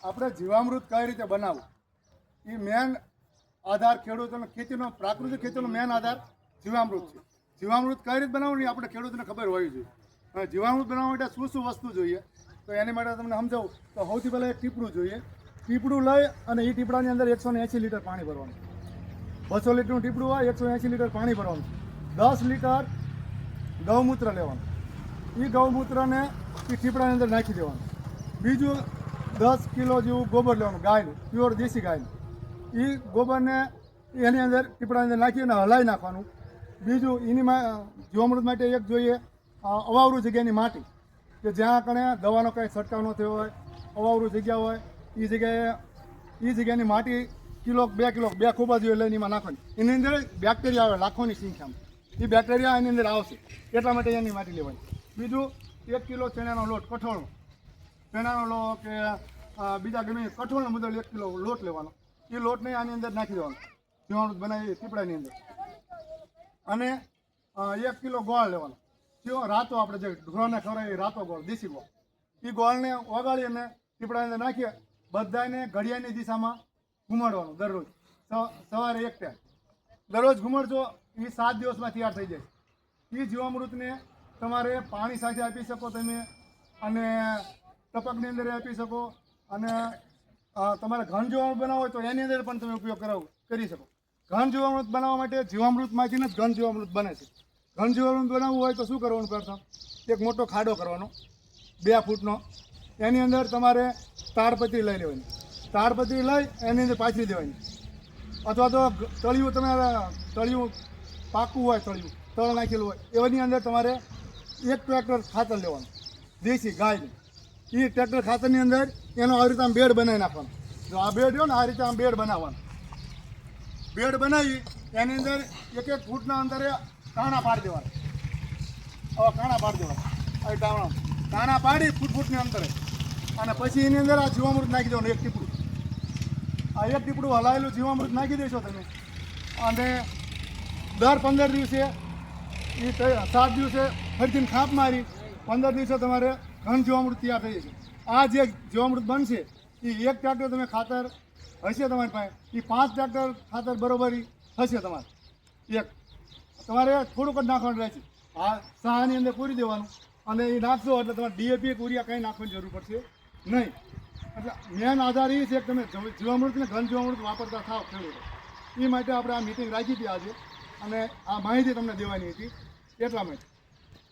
આપણે જીવામૃત કઈ રીતે બનાવવું એ મેન આધાર ખેડૂતોનો ખેતીનો પ્રાકૃતિક ખેતીનો મેન આધાર જીવામૃત છે. જીવામૃત કઈ રીતે બનાવવું એ આપણે ખેડૂતોને ખબર હોવી જોઈએ. હવે જીવામૃત બનાવવા માટે શું શું વસ્તુ જોઈએ તો એની માટે તમને સમજાવું તો સૌથી પહેલાં એક ટીપડું જોઈએ. ટીપડું લઈ અને એ ટીપડાની અંદર 180 લીટર પાણી ભરવાનું. 200 લીટરનું ટીપડું હોય 180 લીટર પાણી ભરવાનું. 10 લીટર ગૌમૂત્ર લેવાનું. એ ગૌમૂત્રને એ ટીપડાની અંદર નાખી દેવાનું. બીજું 10 કિલો જેવું ગોબર લેવાનું, ગાયનું, પ્યોર દેશી ગાયનું. એ ગોબરને એની અંદર ટીપડાની અંદર નાખી અને હલાવી નાખવાનું. બીજું એની જીવામૃત માટે એક જોઈએ અવાવરું જગ્યાની માટી, કે જ્યાં કણે દવાનો કંઈ છંટકાવ ન થયો હોય, અવાવરું જગ્યા હોય એ જગ્યાની માટી કિલો 2 કિલો 2 ખોબા જેવી લઈને એમાં નાખવાની. એની અંદર બેક્ટેરિયા આવે લાખોની સંખ્યામાં. એ બેક્ટેરિયા એની અંદર આવશે એટલા માટે એની માટી લેવાની. બીજું 1 કિલો ચણાનો લોટ, કઠોળનો ચણાનો લોટ કે બીજા ગમે કઠોળનો મુદ્દો 1 કિલો લોટ લેવાનો. એ લોટને આની અંદર નાખી દેવાનો જીવામૃત બનાવી ટીપડાની અંદર. અને 1 કિલો ગોળ લેવાનો. રાતો આપણે જે ઢોરાને ખવડાવીએ રાતો ગોળ, દેશી ગોળ. એ ગોળને ઓગાળી અને ટીપડાની અંદર નાખીએ. બધાને ઘડિયાળની દિશામાં ઘુમાડવાનું દરરોજ સવારે 1 ટાઈમ દરરોજ ઘુમાડજો. એ 7 દિવસમાં તૈયાર થઈ જાય. એ જીવામૃતને તમારે પાણી સાથે આપી શકો તમે, અને ટપકની અંદર આપી શકો, અને તમારે ઘન જીવામૃત બનાવવું હોય તો એની અંદર પણ તમે ઉપયોગ કરી શકો. ઘન જીવામૃત બનાવવા માટે જીવામૃતમાંથી જ ઘન જીવામૃત બને છે. ઘન જીવામૃત બનાવવું હોય તો શું કરવાનું? પ્રથમ એક મોટો ખાડો કરવાનો 2 ફૂટનો. એની અંદર તમારે તાડપત્રી લઈ લેવાની. તાડપત્રી લઈ એની અંદર પાથરી દેવાની. અથવા તો તળિયું, તળિયું પાકું હોય, તળ નાખેલું હોય, એની અંદર તમારે 1 ટ્રેક્ટર ખાતર લેવાનું દેશી ગાયનું. એ ટ્રેક્ટર ખાતરની અંદર એનો આ રીતે આમ બેડ બનાવી નાખવાનો. જો આ બેડ રહ્યો ને આ રીતે આમ બેડ બનાવવાનો. બેડ બનાવી એની અંદર 1-1 ફૂટના અંતરે કાણા પાડી દેવાના. હવે કાણા પાડી દેવાના. કાણા પાડી ફૂટની અંતરે, અને પછી એની અંદર આ જીવામૃત નાખી દેવાનું 1 ટીપડું. આ 1 ટીપડું હલાયેલું જીવામૃત નાખી દેશો તમે, અને દર 15 દિવસે એ 7 દિવસે ફરીથી ખાપ મારી 15 દિવસે તમારે ઘન જીવામૃત તૈયાર થઈ જશે. આ જે જીવામૃત બનશે એ 1 ટ્રેક્ટર તમે ખાતર હશે તમારી પાસે, એ 5 ટ્રેક્ટર ખાતર બરોબરી હશે તમારે. તમારે થોડુંક જ નાખવાનું રહેશે. આ સાહાની અંદર પૂરી દેવાનું, અને એ નાખશો એટલે તમારે ડીએપી યુરિયા કંઈ નાખવાની જરૂર પડશે નહીં. એટલે મેન આધાર એ છે કે તમે જીવામૃત ને ઘન જીવામૃત વાપરતા થાવ ખેડૂતો. એ માટે આપણે આ મિટિંગ રાખી હતી આજે, અને આ માહિતી તમને દેવાની હતી એટલા માટે.